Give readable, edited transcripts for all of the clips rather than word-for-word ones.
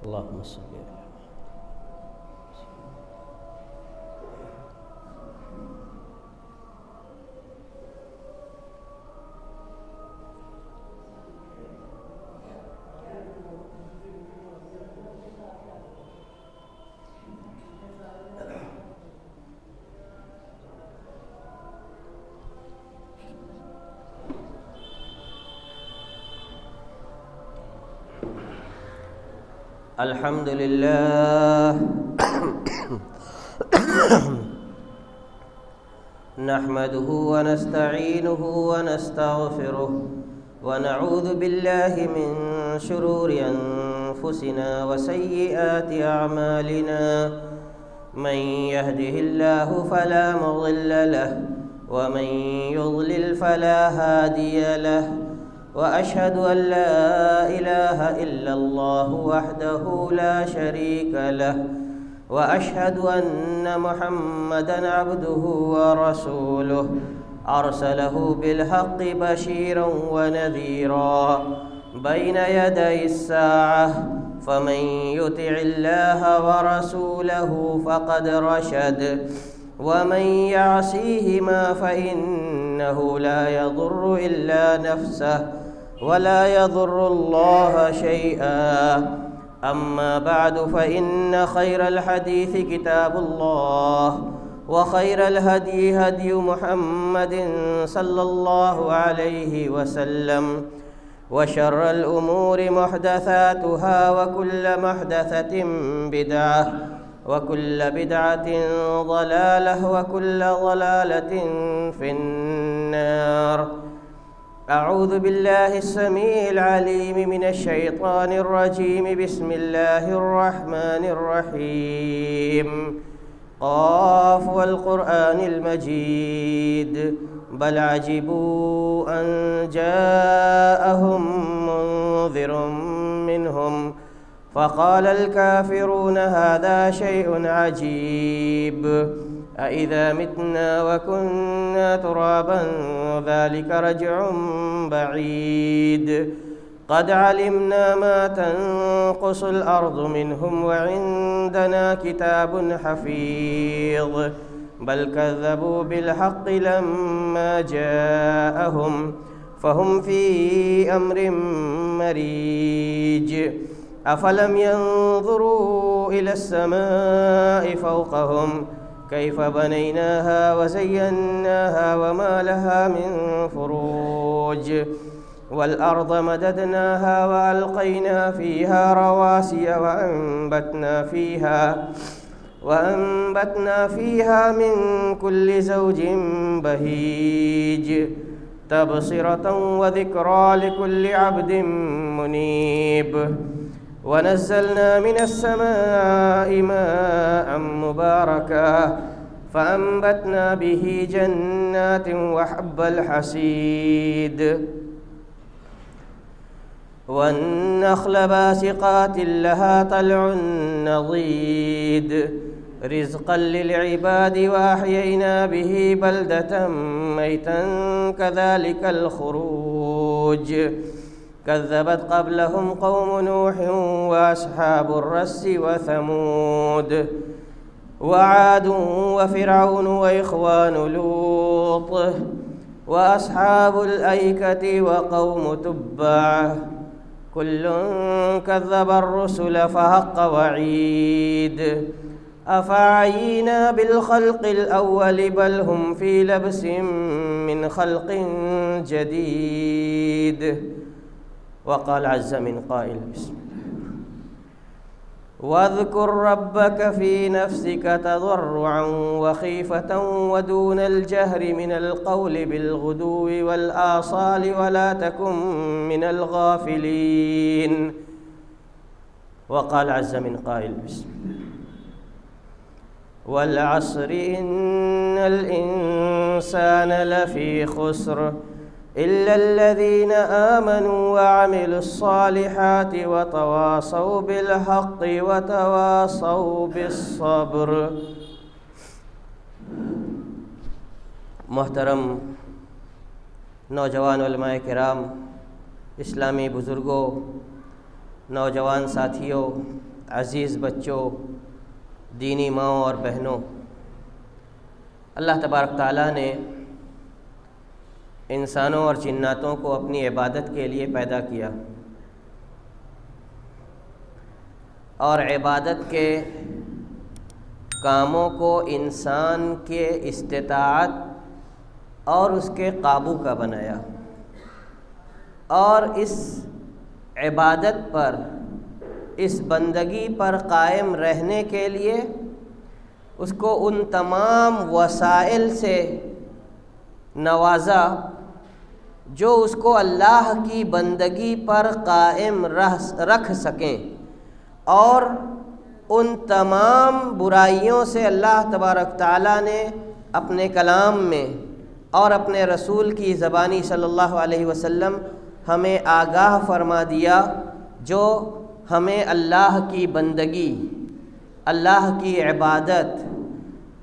اللهم صل على الحمد لله نحمده ونستعينه ونستغفره ونعوذ بالله من شرور أنفسنا وسيئات أعمالنا من يهده الله فلا مضل له ومن يضلل فلا هادي له وأشهد أن لا إله إلا الله وحده لا شريك له وأشهد أن محمدًا عبده ورسوله أرسله بالحق بشيرا ونذيرا بين يدي الساعة فمن يطع الله ورسوله فقد رشد ومن يعصيهما فإنه لا يضر إلا نفسه ولا يضر الله شيئا أما بعد فإن خير الحديث كتاب الله وخير الهدي هدي محمد صلى الله عليه وسلم وشر الأمور محدثاتها وكل محدثة بدعة وكل بدعة ضلالة وكل ضلالة في النار. أعوذ بالله السميع العليم من الشيطان الرجيم. بسم الله الرحمن الرحيم. قاف والقرآن المجيد بل عجبوا أن جاءهم منذر منهم فقال الكافرون هذا شيء عجيب أإذا متنا وكنا ترابا ذلك رجع بعيد قد علمنا ما تنقص الأرض منهم وعندنا كتاب حفيظ بل كذبوا بالحق لما جاءهم فهم في أمر مريج أفلم ينظروا إلى السماء فوقهم كيف بنيناها وزيناها وما لها من فروج والأرض مددناها وألقينا فيها رواسي وأنبتنا فيها من كل زوج بهيج تبصرة وذكرى لكل عبد منيب ونزلنا من السماء ماء مباركا فأنبتنا به جنات وحب الحصيد والنخل باسقات لها طلع نضيد رزقا للعباد وأحيينا به بلدة ميتا كذلك الخروج كذبت قبلهم قوم نوح وأصحاب الرس وثمود وعاد وفرعون وإخوان لوط وأصحاب الأيكة وقوم تبع كل كذب الرسل فحق وعيد أفعينا بالخلق الأول بل هم في لبس من خلق جديد. وقال عز من قائل بسم الله واذكر ربك في نفسك تضرعا وخيفة ودون الجهر من القول بالغدو والآصال ولا تكن من الغافلين. وقال عز من قائل بسم الله والعصر إن الإنسان لفي خسر إلا الذين آمنوا وعملوا الصالحات وتواصوا بالحق وتواصوا بالصبر. محترم نوجوان علماء کرام، اسلامی بزرگوں، نوجوان ساتھیوں، عزیز بچوں، دینی ماؤں اور بہنوں، اللہ تبارک تعالیٰ نے انسانوں اور جناتوں کو اپنی عبادت کے لیے پیدا کیا، اور عبادت کے کاموں کو انسان کے استطاعت اور اس کے قابو کا بنایا، اور اس عبادت پر، اس بندگی پر قائم رہنے کے لیے اس کو ان تمام وسائل سے نوازا جو اس کو اللہ کی بندگی پر قائم رکھ سکیں، اور ان تمام برائیوں سے اللہ تبارک تعالیٰ نے اپنے کلام میں اور اپنے رسول کی زبانی صلی اللہ علیہ وسلم ہمیں آگاہ فرما دیا، جو ہمیں اللہ کی بندگی، اللہ کی عبادت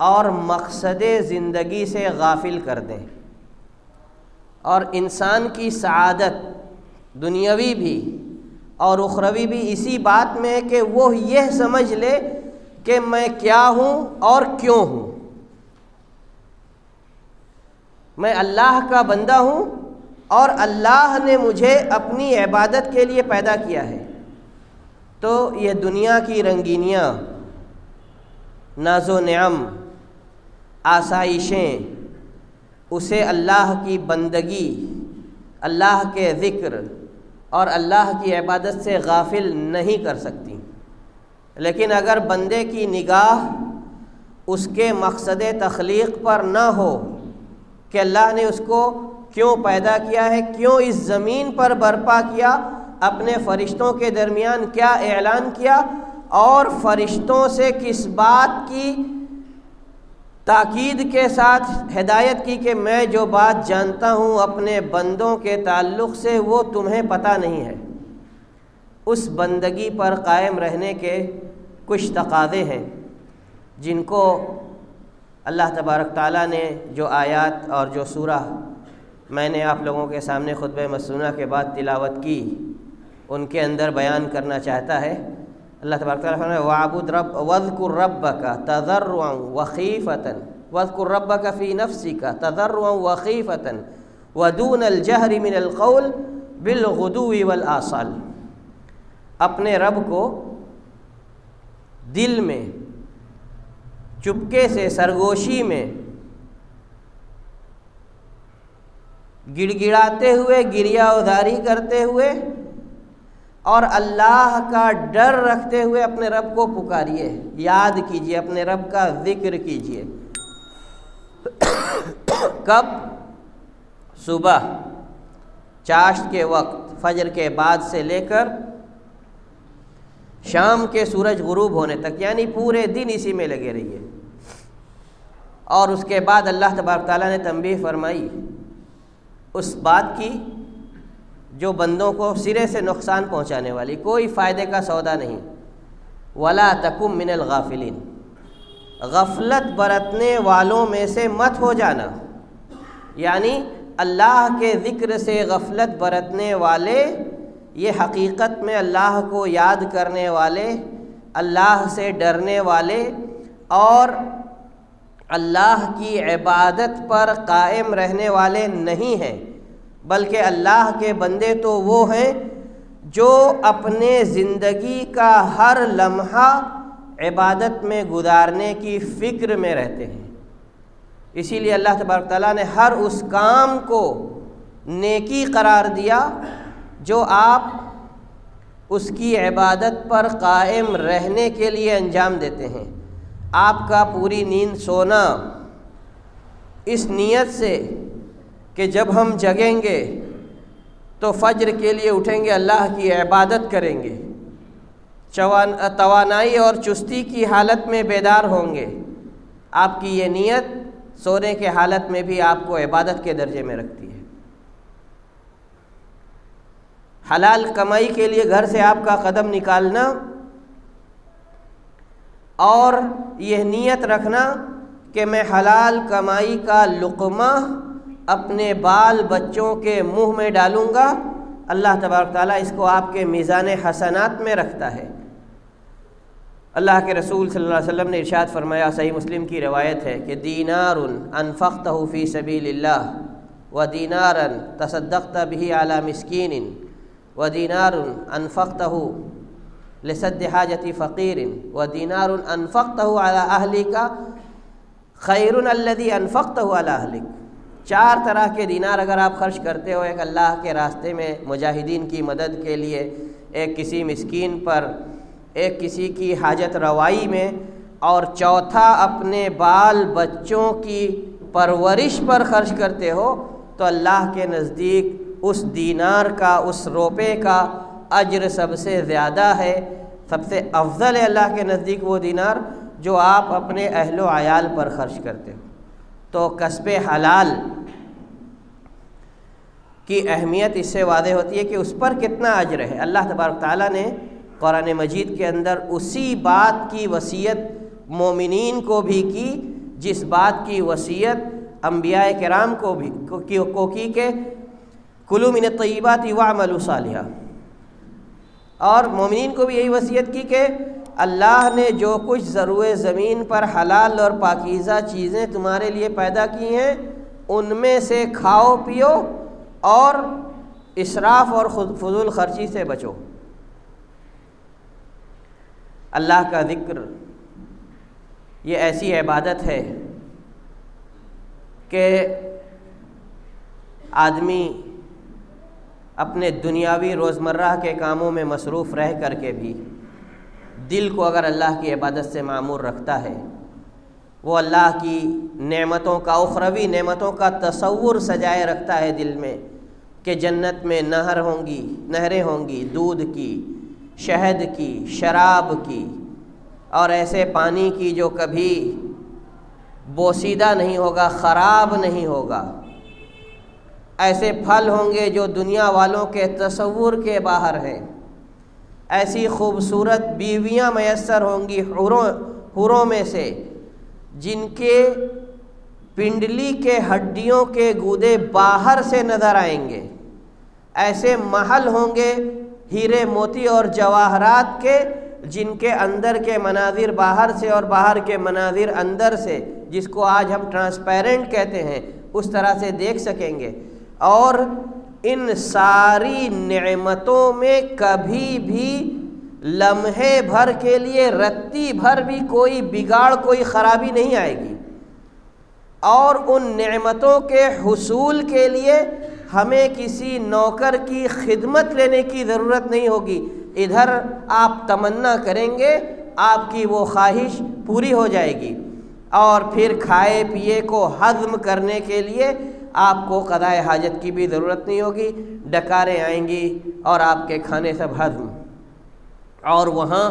اور مقصد زندگی سے غافل کر دیں، اور انسان کی سعادت دنیاوی بھی اور اخروی بھی اسی بات میں ہے کہ وہ یہ سمجھ لے کہ میں کیا ہوں اور کیوں ہوں، میں اللہ کا بندہ ہوں اور اللہ نے مجھے اپنی عبادت کے لیے پیدا کیا ہے۔ تو یہ دنیا کی رنگینیاں، ناز و نعم، آسائشیں اسے اللہ کی بندگی، اللہ کے ذکر اور اللہ کی عبادت سے غافل نہیں کر سکتی، لیکن اگر بندے کی نگاہ اس کے مقصد تخلیق پر نہ ہو کہ اللہ نے اس کو کیوں پیدا کیا ہے، کیوں اس زمین پر برپا کیا، اپنے فرشتوں کے درمیان کیا اعلان کیا، اور فرشتوں سے کس بات کی تاکید کے ساتھ ہدایت کی کہ میں جو بات جانتا ہوں اپنے بندوں کے تعلق سے وہ تمہیں پتہ نہیں ہے۔ اس بندگی پر قائم رہنے کے کچھ تقاضے ہیں جن کو اللہ تبارک تعالیٰ نے جو آیات اور جو سورہ میں نے آپ لوگوں کے سامنے خطبہ مسنونہ کے بعد تلاوت کی ان کے اندر بیان کرنا چاہتا ہے۔ اللہ تبارک تعالیٰ فرماتا ہے وَاعْبُدْ وَاذْكُرْ رَبَّكَ تَضَرُّعًا وَخِيفَةً وَاذْكُرْ رَبَّكَ فِي نَفْسِكَ تَضَرُّعًا وَخِيفَةً وَدُونَ الْجَهْرِ مِنَ الْقَوْلِ بِالْغُدُوِّ وَالْآصَالِ، اپنے رب کو دل میں، چپکے سے، سرگوشی میں، گڑ گڑاتے ہوئے، گریہ ازاری کرتے ہوئے اور اللہ کا ڈر رکھتے ہوئے اپنے رب کو پکاریے، یاد کیجیے، اپنے رب کا ذکر کیجیے۔ کب؟ صبح، چاشت کے وقت، فجر کے بعد سے لے کر شام کے سورج غروب ہونے تک، یعنی پورے دن اسی میں لگے رہیے۔ اور اس کے بعد اللہ تبارک تعالیٰ نے تنبیہ فرمائی اس بات کی جو بندوں کو سرے سے نقصان پہنچانے والی، کوئی فائدے کا سودا نہیں۔ وَلَا تَكُن مِّنَ الْغَافِلِينَ، غفلت برتنے والوں میں سے مت ہو جانا، یعنی اللہ کے ذکر سے غفلت برتنے والے، یہ حقیقت میں اللہ کو یاد کرنے والے، اللہ سے ڈرنے والے اور اللہ کی عبادت پر قائم رہنے والے نہیں ہیں، بلکہ اللہ کے بندے تو وہ ہیں جو اپنے زندگی کا ہر لمحہ عبادت میں گزارنے کی فکر میں رہتے ہیں۔ اسی لیے اللہ تبارک تعالیٰ نے ہر اس کام کو نیکی قرار دیا جو آپ اس کی عبادت پر قائم رہنے کے لیے انجام دیتے ہیں۔ آپ کا پوری نیند سونا اس نیت سے کہ جب ہم جگیں گے تو فجر کے لیے اٹھیں گے، اللہ کی عبادت کریں گے، توانائی اور چستی کی حالت میں بیدار ہوں گے، آپ کی یہ نیت سونے کے حالت میں بھی آپ کو عبادت کے درجے میں رکھتی ہے۔ حلال کمائی کے لیے گھر سے آپ کا قدم نکالنا اور یہ نیت رکھنا کہ میں حلال کمائی کا لقمہ اپنے بال بچوں کے منہ میں ڈالوں گا، اللہ تبارک تعالیٰ اس کو آپ کے میزان حسنات میں رکھتا ہے۔ اللہ کے رسول صلی اللہ علیہ وسلم نے ارشاد فرمایا، صحیح مسلم کی روایت ہے کہ دینار انفقتہ فی سبیل اللہ ودینارا تصدقت به علی مسکین ودینار انفقتہ لسد حاجت فقیر ودینار انفقتہ علی اہلک خیر الذی انفقتہ علی اہلک۔ 4 طرح کے دینار اگر آپ خرچ کرتے ہو، ایک اللہ کے راستے میں مجاہدین کی مدد کے لیے، ایک کسی مسکین پر، ایک کسی کی حاجت روائی میں، اور چوتھا اپنے بال بچوں کی پرورش پر خرچ کرتے ہو، تو اللہ کے نزدیک اس دینار کا، اس روپے کا اجر سب سے زیادہ ہے، سب سے افضل ہے اللہ کے نزدیک وہ دینار جو آپ اپنے اہل و عیال پر خرچ کرتے ہو۔ تو کسب حلال کی اہمیت اس سے واضح ہوتی ہے کہ اس پر کتنا اجر ہے۔ اللہ تبارک تعالیٰ نے قرآن مجید کے اندر اسی بات کی وصیت مومنین کو بھی کی جس بات کی وصیت انبیاء کرام کو بھی کی کہ کلوا من الطیبات واعملوا صالحا، اور مومنین کو بھی یہی وصیت کی کہ اللہ نے جو کچھ ضروع زمین پر حلال اور پاکیزہ چیزیں تمہارے لیے پیدا کی ہیں ان میں سے کھاؤ پیو اور اسراف اور فضول خرچی سے بچو۔ اللہ کا ذکر یہ ایسی عبادت ہے کہ آدمی اپنے دنیاوی روزمرہ کے کاموں میں مصروف رہ کر کے بھی دل کو اگر اللہ کی عبادت سے معمور رکھتا ہے، وہ اللہ کی نعمتوں کا، اخروی نعمتوں کا تصور سجائے رکھتا ہے دل میں کہ جنت میں نہریں ہوں گی دودھ کی، شہد کی، شراب کی، اور ایسے پانی کی جو کبھی بوسیدہ نہیں ہوگا، خراب نہیں ہوگا، ایسے پھل ہوں گے جو دنیا والوں کے تصور کے باہر ہیں، ایسی خوبصورت بیویاں میسر ہوں گی حوروں میں سے جن کے پنڈلی کے ہڈیوں کے گودے باہر سے نظر آئیں گے، ایسے محل ہوں گے ہیرے موتی اور جواہرات کے جن کے اندر کے مناظر باہر سے اور باہر کے مناظر اندر سے، جس کو آج ہم ٹرانسپیرنٹ کہتے ہیں، اس طرح سے دیکھ سکیں گے، اور ان ساری نعمتوں میں کبھی بھی لمحے بھر کے لیے رتی بھر بھی کوئی بگاڑ، کوئی خرابی نہیں آئے گی، اور ان نعمتوں کے حصول کے لیے ہمیں کسی نوکر کی خدمت لینے کی ضرورت نہیں ہوگی۔ ادھر آپ تمنا کریں گے، آپ کی وہ خواہش پوری ہو جائے گی، اور پھر کھائے پیے کو ہضم کرنے کے لیے آپ کو قضائے حاجت کی بھی ضرورت نہیں ہوگی، ڈکاریں آئیں گی اور آپ کے کھانے سب ہضم، اور وہاں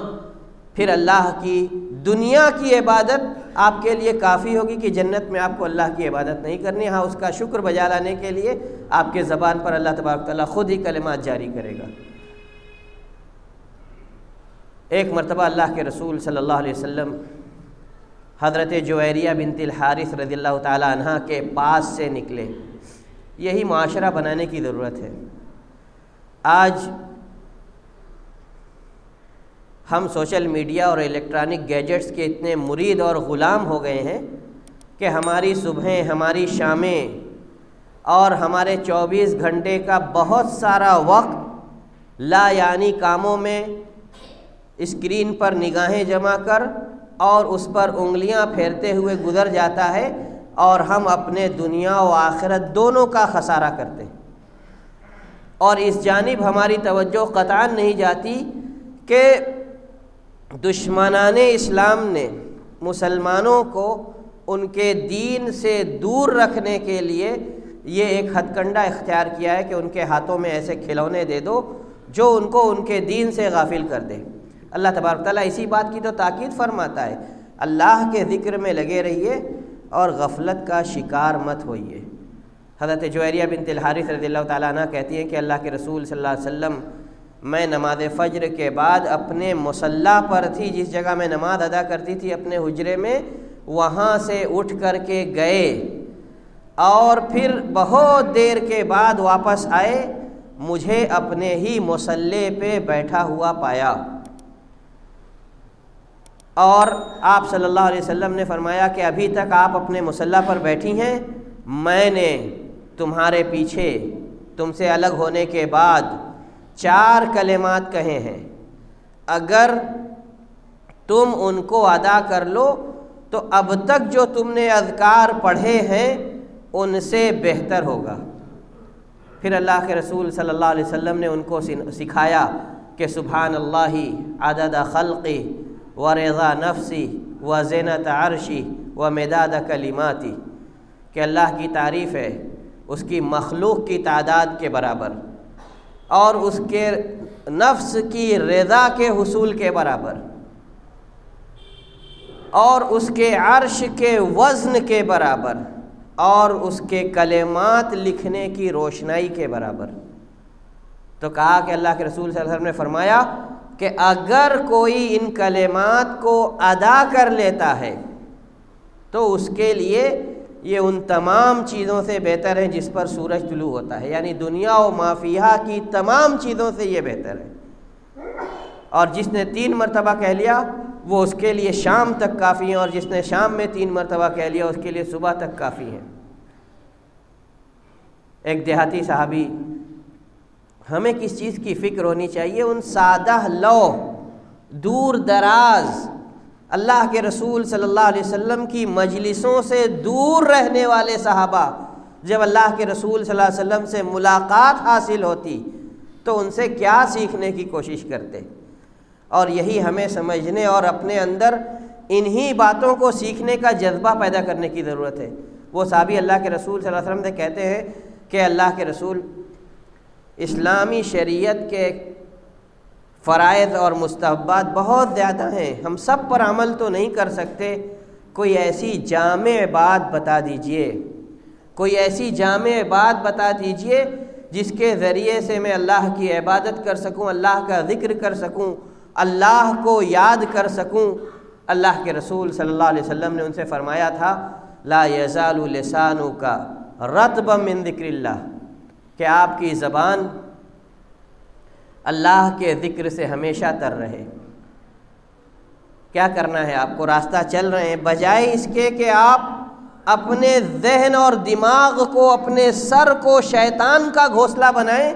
پھر اللہ کی دنیا کی عبادت آپ کے لیے کافی ہوگی کہ جنت میں آپ کو اللہ کی عبادت نہیں کرنی، ہاں اس کا شکر بجا لانے کے لیے آپ کے زبان پر اللہ تبارک تعالیٰ خود ہی کلمات جاری کرے گا۔ ایک مرتبہ اللہ کے رسول صلی اللہ علیہ وسلم حضرت جویریہ بنت الحارث رضی اللہ تعالیٰ عنہ کے پاس سے نکلے۔ یہی معاشرہ بنانے کی ضرورت ہے۔ آج ہم سوشل میڈیا اور الیکٹرانک گیجٹس کے اتنے مرید اور غلام ہو گئے ہیں کہ ہماری صبحیں، ہماری شامیں اور ہمارے 24 گھنٹے کا بہت سارا وقت لا یعنی کاموں میں اسکرین پر نگاہیں جمع کر اور اس پر انگلیاں پھیرتے ہوئے گزر جاتا ہے، اور ہم اپنے دنیا و آخرت دونوں کا خسارہ کرتے ہیں، اور اس جانب ہماری توجہ قطعاً نہیں جاتی کہ دشمنان اسلام نے مسلمانوں کو ان کے دین سے دور رکھنے کے لیے یہ ایک ہتھ کنڈا اختیار کیا ہے کہ ان کے ہاتھوں میں ایسے کھلونے دے دو جو ان کو ان کے دین سے غافل کر دے۔ اللہ تبارک تعالیٰ اسی بات کی تو تاکید فرماتا ہے، اللہ کے ذکر میں لگے رہیے اور غفلت کا شکار مت ہوئیے۔ حضرت جویریہ بنت الحارث رضی اللہ تعالیٰ عنہ کہتی ہیں کہ اللہ کے رسول صلی اللہ علیہ وسلم، میں نماز فجر کے بعد اپنے مصلی پر تھی، جس جگہ میں نماز ادا کرتی تھی اپنے حجرے میں، وہاں سے اٹھ کر کے گئے اور پھر بہت دیر کے بعد واپس آئے، مجھے اپنے ہی مصلی پہ بیٹھا ہوا پایا۔ اور آپ صلی اللہ علیہ وسلم نے فرمایا کہ ابھی تک آپ اپنے مصلی پر بیٹھی ہیں، میں نے تمہارے پیچھے تم سے الگ ہونے کے بعد 4 کلمات کہے ہیں، اگر تم ان کو ادا کر لو تو اب تک جو تم نے اذکار پڑھے ہیں ان سے بہتر ہوگا۔ پھر اللہ کے رسول صلی اللہ علیہ وسلم نے ان کو سکھایا کہ سبحان اللہ عدد خلقی ورضا نفسی وزینت عرشی ومداد کلماتی، کہ اللہ کی تعریف ہے اس کی مخلوق کی تعداد کے برابر اور اس کے نفس کی رضا کے حصول کے برابر اور اس کے عرش کے وزن کے برابر اور اس کے کلمات لکھنے کی روشنائی کے برابر۔ تو کہا کہ اللہ کے رسول صلی اللہ علیہ وسلم نے فرمایا کہ اگر کوئی ان کلمات کو ادا کر لیتا ہے تو اس کے لیے یہ ان تمام چیزوں سے بہتر ہے جس پر سورج طلوع ہوتا ہے، یعنی دنیا و ما فیہا کی تمام چیزوں سے یہ بہتر ہے۔ اور جس نے 3 مرتبہ کہہ لیا وہ اس کے لیے شام تک کافی ہے، اور جس نے شام میں 3 مرتبہ کہہ لیا اس کے لیے صبح تک کافی ہے۔ ایک دیہاتی صحابی، ہمیں کس چیز کی فکر ہونی چاہیے؟ ان سادہ لوح دور دراز اللہ کے رسول صلی اللہ علیہ وسلم کی مجلسوں سے دور رہنے والے صحابہ جب اللہ کے رسول صلی اللہ علیہ وسلم سے ملاقات حاصل ہوتی تو ان سے کیا سیکھنے کی کوشش کرتے، اور یہی ہمیں سمجھنے اور اپنے اندر انہی باتوں کو سیکھنے کا جذبہ پیدا کرنے کی ضرورت ہے۔ وہ صحابی اللہ کے رسول صلی اللہ علیہ وسلم سے کہتے ہیں کہ اللہ کے رسول، اسلامی شریعت کے فرائض اور مستحبات بہت زیادہ ہیں، ہم سب پر عمل تو نہیں کر سکتے، کوئی ایسی جامع بات بتا دیجئے، کوئی ایسی جامع بات بتا دیجئے جس کے ذریعے سے میں اللہ کی عبادت کر سکوں، اللہ کا ذکر کر سکوں، اللہ کو یاد کر سکوں۔ اللہ کے رسول صلی اللہ علیہ وسلم نے ان سے فرمایا تھا لا یزال لسانک رطبا من ذکر اللہ، کہ آپ کی زبان اللہ کے ذکر سے ہمیشہ تر رہے۔ کیا کرنا ہے آپ کو؟ راستہ چل رہے ہیں، بجائے اس کے کہ آپ اپنے ذہن اور دماغ کو، اپنے سر کو شیطان کا گھونسلہ بنائیں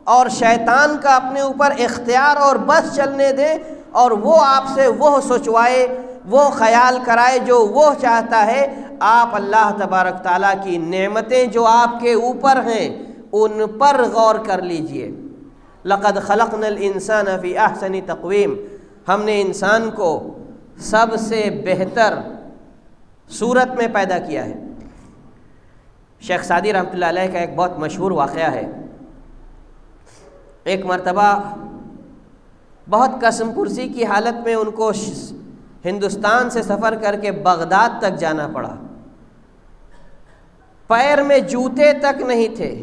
اور شیطان کا اپنے اوپر اختیار اور بس چلنے دیں اور وہ آپ سے وہ سوچوائے، وہ خیال کرائے جو وہ چاہتا ہے، آپ اللہ تبارک تعالیٰ کی نعمتیں جو آپ کے اوپر ہیں ان پر غور کر لیجئے۔ لقد خلقنا الانسان فی احسن تقویم، ہم نے انسان کو سب سے بہتر صورت میں پیدا کیا ہے۔ شیخ سعدی رحمۃ اللہ علیہ کا ایک بہت مشہور واقعہ ہے۔ ایک مرتبہ بہت قسم پرسی کی حالت میں ان کو ہندوستان سے سفر کر کے بغداد تک جانا پڑا۔ پیر میں جوتے تک نہیں تھے،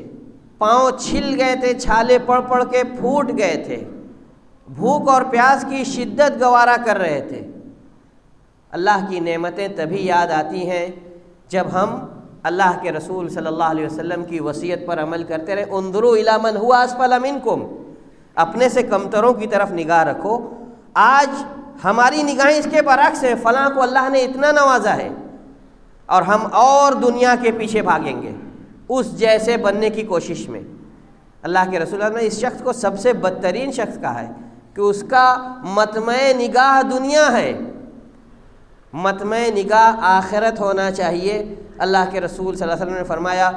پاؤں چھل گئے تھے، چھالے پڑ پڑ کے پھوٹ گئے تھے، بھوک اور پیاس کی شدت گوارا کر رہے تھے۔ اللہ کی نعمتیں تبھی یاد آتی ہیں جب ہم اللہ کے رسول صلی اللہ علیہ وسلم کی وصیت پر عمل کرتے رہے، انظروا الی من هو اسفل منکم، اپنے سے کمتروں کی طرف نگاہ رکھو۔ آج ہماری نگاہیں اس کے برعکس ہیں، فلاں کو اللہ نے اتنا نوازا ہے اور ہم اور دنیا کے پیچھے بھاگیں گے اس جیسے بننے کی کوشش میں۔ اللہ کے رسول نے اس شخص کو سب سے بدترین شخص کہا ہے کہ اس کا مطمع نگاہ دنیا ہے، مطمع نگاہ آخرت ہونا چاہیے۔ اللہ کے رسول صلی اللہ علیہ وسلم نے فرمایا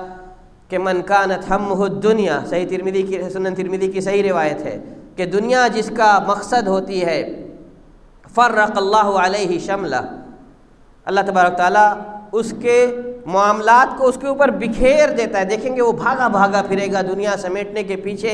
کہ من کانت ہمہ الدنیا، صحیح ترمذی کی، سنن ترمذی کی صحیح روایت ہے کہ دنیا جس کا مقصد ہوتی ہے فرق اللہ علیہ شملہ، اللہ تبارک تعالیٰ اس کے معاملات کو اس کے اوپر بکھیر دیتا ہے۔ دیکھیں گے وہ بھاگا بھاگا پھرے گا دنیا سمیٹنے کے پیچھے،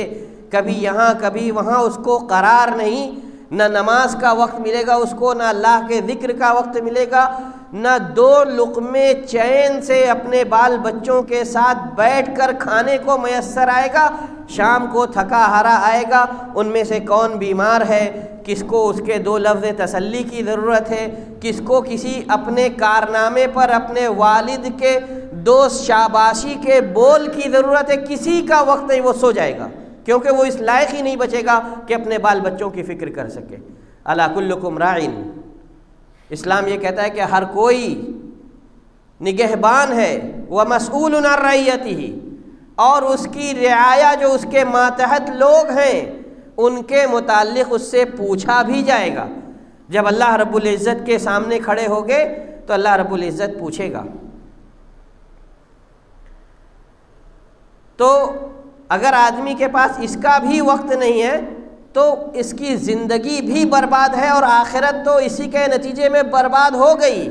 کبھی یہاں کبھی وہاں، اس کو قرار نہیں، نہ نماز کا وقت ملے گا اس کو، نہ اللہ کے ذکر کا وقت ملے گا، نہ 2 لقمے چین سے اپنے بال بچوں کے ساتھ بیٹھ کر کھانے کو میسر آئے گا۔ شام کو تھکا ہارا آئے گا، ان میں سے کون بیمار ہے، کس کو اس کے 2 لفظ تسلی کی ضرورت ہے، کس کو کسی اپنے کارنامے پر اپنے والد کے 2 شاباشی کے بول کی ضرورت ہے، کسی کا وقت نہیں، وہ سو جائے گا کیونکہ وہ اس لائق ہی نہیں بچے گا کہ اپنے بال بچوں کی فکر کر سکے۔ الا کلکم راعٍ اسلام یہ کہتا ہے کہ ہر کوئی نگہبان ہے، وَمَسْئُولٌ عَنْ رَعِيَّتِهِ، اور اس کی رعایا جو اس کے ماتحت لوگ ہیں ان کے متعلق اس سے پوچھا بھی جائے گا۔ جب اللہ رب العزت کے سامنے کھڑے ہوگے تو اللہ رب العزت پوچھے گا۔ تو اگر آدمی کے پاس اس کا بھی وقت نہیں ہے تو اس کی زندگی بھی برباد ہے، اور آخرت تو اسی کے نتیجے میں برباد ہو گئی۔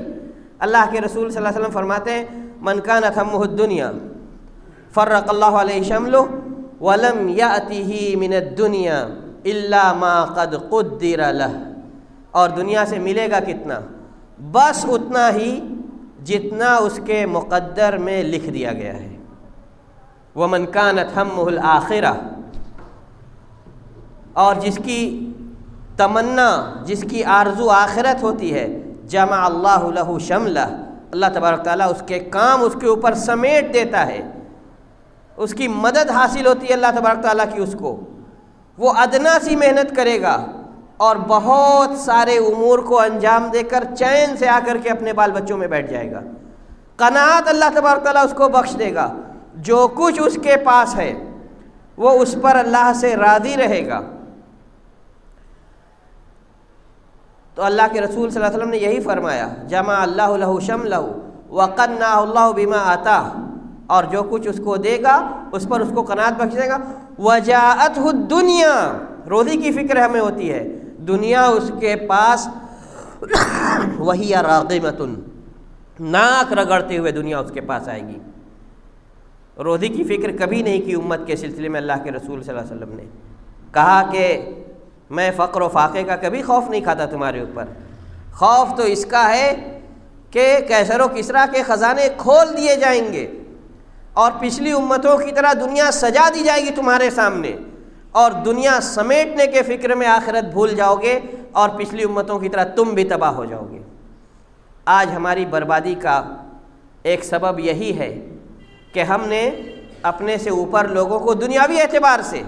اللہ کے رسول صلی اللہ علیہ وسلم فرماتے ہیں من کانت ہمہ الدنیا فرق اللہ علیہ شملہ ولم یأتہ من الدنیا الا ما قد قدر لہ، اور دنیا سے ملے گا کتنا؟ بس اتنا ہی جتنا اس کے مقدر میں لکھ دیا گیا ہے۔ ومن کانت ہمہ الآخرہ، اور جس کی تمنا، جس کی آرزو آخرت ہوتی ہے، جمع اللہ لہ شملہ، اللہ تبارک تعالیٰ اس کے کام اس کے اوپر سمیٹ دیتا ہے، اس کی مدد حاصل ہوتی ہے اللہ تبارک تعالیٰ کی اس کو۔ وہ ادنا سی محنت کرے گا اور بہت سارے امور کو انجام دے کر چین سے آ کر کے اپنے بال بچوں میں بیٹھ جائے گا۔ قناعت اللہ تبارک تعالیٰ اس کو بخش دے گا، جو کچھ اس کے پاس ہے وہ اس پر اللہ سے راضی رہے گا۔ تو اللہ کے رسول صلی اللہ علیہ وسلم نے یہی فرمایا، جمع اللہ لہ شملہ وقنعہ اللہ بما آتاہ، اور جو کچھ اس کو دے گا اس پر اس کو قناعت بخش دے گا۔ وجاءتہ الدنیا، روزی کی فکر ہمیں ہوتی ہے، دنیا اس کے پاس وہی راغمۃ، ناک رگڑتے ہوئے دنیا اس کے پاس آئے گی۔ روزی کی فکر کبھی نہیں کی امت کے سلسلے میں اللہ کے رسول صلی اللہ علیہ وسلم نے کہا کہ میں فقر و فاقے کا کبھی خوف نہیں کھاتا تمہارے اوپر، خوف تو اس کا ہے کہ کیسر و کسریٰ کے خزانے کھول دیے جائیں گے اور پچھلی امتوں کی طرح دنیا سجا دی جائے گی تمہارے سامنے، اور دنیا سمیٹنے کے فکر میں آخرت بھول جاؤ گے اور پچھلی امتوں کی طرح تم بھی تباہ ہو جاؤ گے۔ آج ہماری بربادی کا ایک سبب یہی ہے کہ ہم نے اپنے سے اوپر لوگوں کو دنیاوی اعتبار سے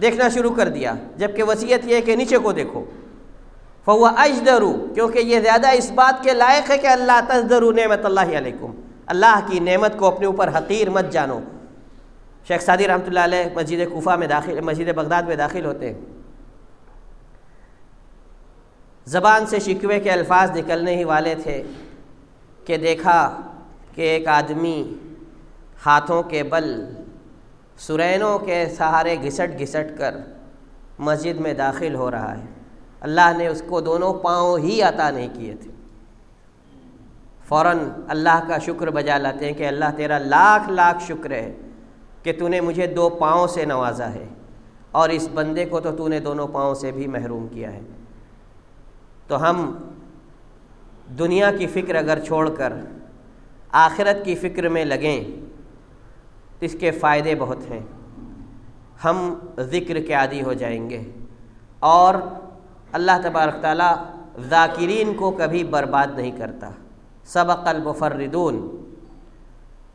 دیکھنا شروع کر دیا، جبکہ وصیت یہ ہے کہ نیچے کو دیکھو۔ فَهُوَ أَجْدَرُ، کیونکہ یہ زیادہ اس بات کے لائق ہے کہ اللہ تَزْدَرُوا نعمت اللہ علیکم، اللہ کی نعمت کو اپنے اوپر حقیر مت جانو۔ شیخ سعدی رحمۃ اللہ علیہ مسجد کوفہ میں داخل، مسجد بغداد میں داخل ہوتے ہیں، زبان سے شکوے کے الفاظ نکلنے ہی والے تھے کہ دیکھا کہ ایک آدمی ہاتھوں کے بل سرینوں کے سہارے گھسٹ گھسٹ کر مسجد میں داخل ہو رہا ہے، اللہ نے اس کو دونوں پاؤں ہی عطا نہیں کیے تھے۔ فوراً اللہ کا شکر بجا لاتے ہیں کہ اللہ تیرا لاکھ لاکھ شکر ہے کہ تو نے مجھے دو پاؤں سے نوازا ہے، اور اس بندے کو تو نے دونوں پاؤں سے بھی محروم کیا ہے۔ تو ہم دنیا کی فکر اگر چھوڑ کر آخرت کی فکر میں لگیں تو اس کے فائدے بہت ہیں۔ ہم ذکر کے عادی ہو جائیں گے، اور اللہ تبارک تعالیٰ ذاکرین کو کبھی برباد نہیں کرتا۔ سبق المفردون،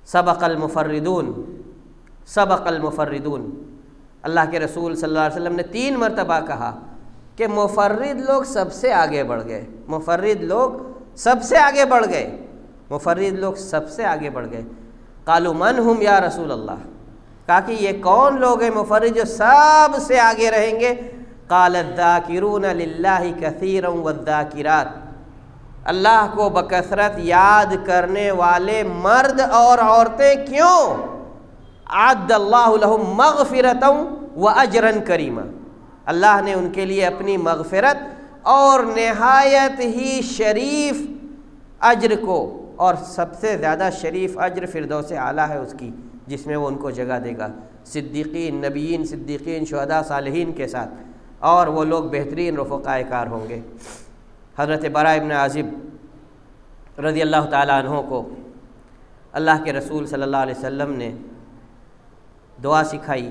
سبق المفردون، سبق المفردون، اللہ کے رسول صلی اللہ علیہ وسلم نے 3 مرتبہ کہا کہ مفرد لوگ سب سے آگے بڑھ گئے، مفرد لوگ سب سے آگے بڑھ گئے، مفرد لوگ سب سے آگے بڑھ گئے۔ قالوا من ہم یا رسول اللہ، کہا کہ یہ کون لوگ ہیں مفرد جو سب سے آگے رہیں گے؟ قال الذاکرون للہ کثیرا والذاکرات، اللہ کو بکثرت یاد کرنے والے مرد اور عورتیں۔ کیوں؟ اعد اللہ لہم مغفرۃ واجرا کریما، اللہ نے ان کے لیے اپنی مغفرت اور نہایت ہی شریف اجر کو، اور سب سے زیادہ شریف اجر فردوس اعلیٰ ہے اس کی، جس میں وہ ان کو جگہ دے گا صدیقین، نبیین، صدیقین، شہداء، صالحین کے ساتھ، اور وہ لوگ بہترین رفقائے کار ہوں گے۔ حضرت براء ابن عازب رضی اللہ تعالیٰ عنہ کو اللہ کے رسول صلی اللہ علیہ وسلم نے دعا سکھائی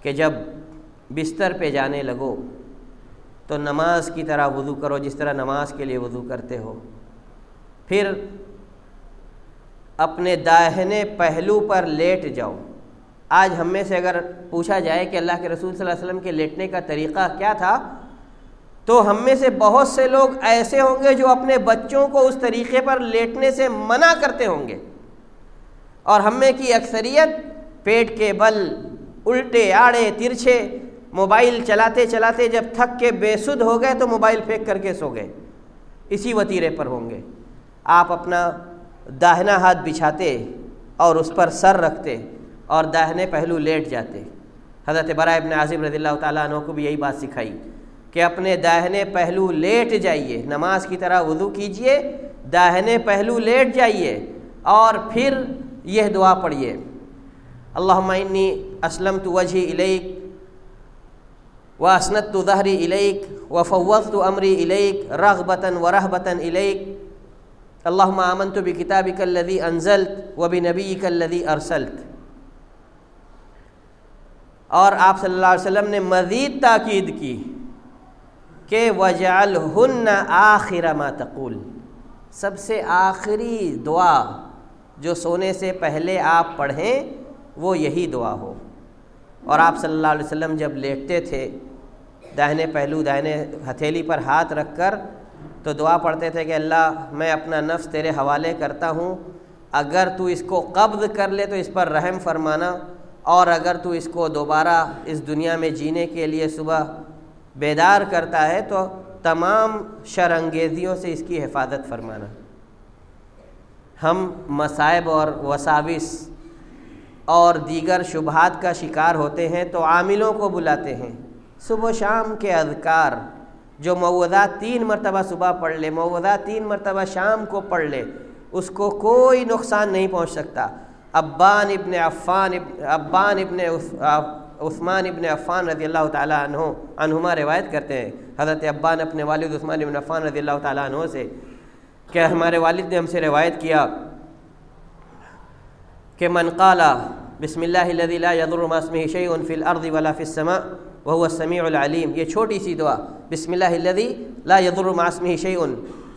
کہ جب بستر پہ جانے لگو تو نماز کی طرح وضو کرو، جس طرح نماز کے لیے وضو کرتے ہو، پھر اپنے داہنے پہلو پر لیٹ جاؤ۔ آج ہم میں سے اگر پوچھا جائے کہ اللہ کے رسول صلی اللہ علیہ وسلم کے لیٹنے کا طریقہ کیا تھا، تو ہم میں سے بہت سے لوگ ایسے ہوں گے جو اپنے بچوں کو اس طریقے پر لیٹنے سے منع کرتے ہوں گے، اور ہم میں کی اکثریت پیٹ کے بل الٹے آڑے ترچھے موبائل چلاتے چلاتے جب تھک کے بے سدھ ہو گئے تو موبائل پھینک کر کے سو گئے، اسی وتیرے پر ہوں گے۔ آپ اپنا داہنا ہاتھ بچھاتے اور اس پر سر رکھتے اور داہنے پہلو لیٹ جاتے۔ حضرت براء ابن عازب رضی اللہ تعالیٰ عنہ کو بھی یہی بات سکھائی کہ اپنے داہنے پہلو لیٹ جائیے، نماز کی طرح وضو کیجئے، داہنے پہلو لیٹ جائیے اور پھر یہ دعا پڑھیے، اللہم انی اسلمت وجہی الیک واسندت ظہری الیک وفوضت امری الیک رغبۃ ورہبۃ الیک، اللہم آمنت بکتابک الذی انزلت وبنبیک الذی ارسلت۔ اور آپ صلی اللہ علیہ وسلم نے مزید تاکید کی کہ وَجْعَلْهُنَّ آخِرَ مَا تَقُولُ، سب سے آخری دعا جو سونے سے پہلے آپ پڑھیں وہ یہی دعا ہو۔ اور آپ صلی اللہ علیہ وسلم جب لیٹتے تھے داہنے پہلو داہنے ہتھیلی پر ہاتھ رکھ کر تو دعا پڑھتے تھے کہ اللہ میں اپنا نفس تیرے حوالے کرتا ہوں، اگر تو اس کو قبض کر لے تو اس پر رحم فرمانا، اور اگر تو اس کو دوبارہ اس دنیا میں جینے کے لیے صبح بیدار کرتا ہے تو تمام شر انگیزیوں سے اس کی حفاظت فرمانا۔ ہم مصائب اور وساوس اور دیگر شبہات کا شکار ہوتے ہیں تو عاملوں کو بلاتے ہیں، صبح و شام کے اذکار جو معوذات 3 مرتبہ صبح پڑھ لے، معوذات 3 مرتبہ شام کو پڑھ لے، اس کو کوئی نقصان نہیں پہنچ سکتا۔ ابان ابن عثمان ابن عفان رضی اللہ تعالیٰ عنہما روایت کرتے ہیں، حضرت ابان اپنے والد عثمان ابن عفان رضی اللہ تعالیٰ عنہ سے، کہ ہمارے والد نے ہم سے روایت کیا کہ من قال بسم اللہ الذی لا یضر مع اسمہ شیء فی الارض ولا فی السماء وهو السمیع العلیم، یہ چھوٹی سی دعا، بسم اللہ الذی لا یضر مع اسمہ شیء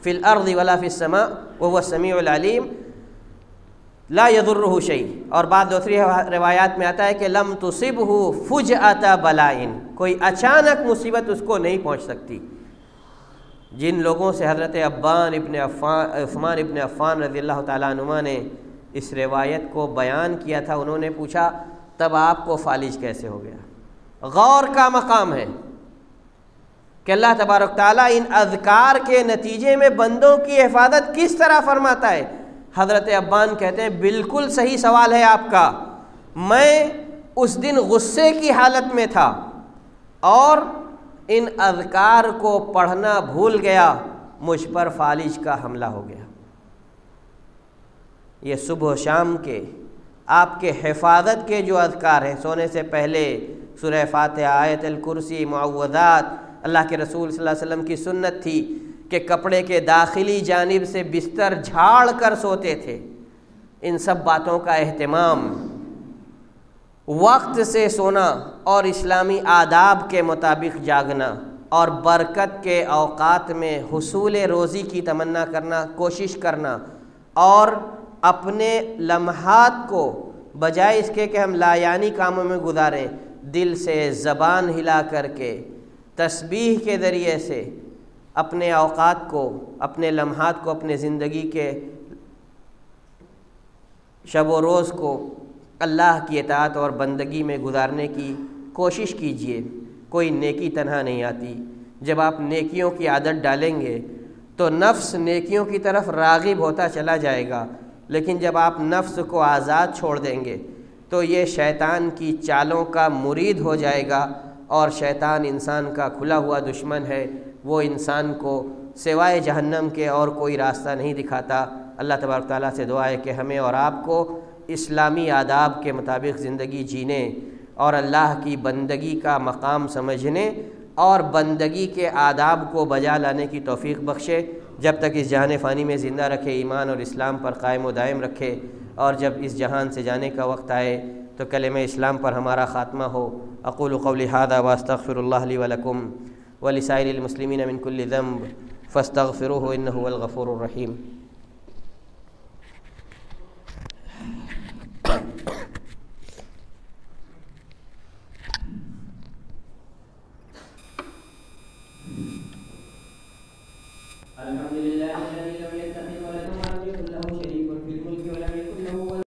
فی الارض ولا فی السماء وهو السمیع العلیم لا یضرہ شیء، اور بعد دوسری روایات میں آتا ہے کہ لم تصبہ فجأۃ بلائن، کوئی اچانک مصیبت اس کو نہیں پہنچ سکتی۔ جن لوگوں سے حضرت عثمان ابن عفان رضی اللہ تعالیٰ عنہما نے اس روایت کو بیان کیا تھا، انہوں نے پوچھا تب آپ کو فالج کیسے ہو گیا؟ غور کا مقام ہے کہ اللہ تبارک تعالیٰ ان اذکار کے نتیجے میں بندوں کی حفاظت کس طرح فرماتا ہے۔ حضرت ابان کہتے ہیں بالکل صحیح سوال ہے آپ کا، میں اس دن غصے کی حالت میں تھا اور ان اذکار کو پڑھنا بھول گیا، مجھ پر فالج کا حملہ ہو گیا۔ یہ صبح و شام کے آپ کے حفاظت کے جو اذکار ہیں، سونے سے پہلے سورہ فاتحہ، آیت الکرسی، معوذات، اللہ کے رسول صلی اللہ علیہ وسلم کی سنت تھی کہ کپڑے کے داخلی جانب سے بستر جھاڑ کر سوتے تھے۔ ان سب باتوں کا اہتمام، وقت سے سونا اور اسلامی آداب کے مطابق جاگنا اور برکت کے اوقات میں حصول روزی کی تمنا کرنا، کوشش کرنا، اور اپنے لمحات کو بجائے اس کے کہ ہم لایعنی کاموں میں گزاریں، دل سے زبان ہلا کر کے تسبیح کے ذریعے سے اپنے اوقات کو، اپنے لمحات کو، اپنے زندگی کے شب و روز کو اللہ کی اطاعت اور بندگی میں گزارنے کی کوشش کیجیے۔ کوئی نیکی تنہا نہیں آتی، جب آپ نیکیوں کی عادت ڈالیں گے تو نفس نیکیوں کی طرف راغب ہوتا چلا جائے گا، لیکن جب آپ نفس کو آزاد چھوڑ دیں گے تو یہ شیطان کی چالوں کا مرید ہو جائے گا، اور شیطان انسان کا کھلا ہوا دشمن ہے، وہ انسان کو سوائے جہنم کے اور کوئی راستہ نہیں دکھاتا۔ اللہ تبارک تعالیٰ سے دعا ہے کہ ہمیں اور آپ کو اسلامی آداب کے مطابق زندگی جینے اور اللہ کی بندگی کا مقام سمجھنے اور بندگی کے آداب کو بجا لانے کی توفیق بخشے، جب تک اس جہان فانی میں زندہ رکھے، ایمان اور اسلام پر قائم و دائم رکھے، اور جب اس جہان سے جانے کا وقت آئے تو کلمہ اسلام پر ہمارا خاتمہ ہو۔ اقول قولی ھذا واستغفر اللہ لی ولکم ولسائر المسلمین من کل ذنب فاستغفروہ انہ هو الغفور الرحیم۔ الحمد لله الذي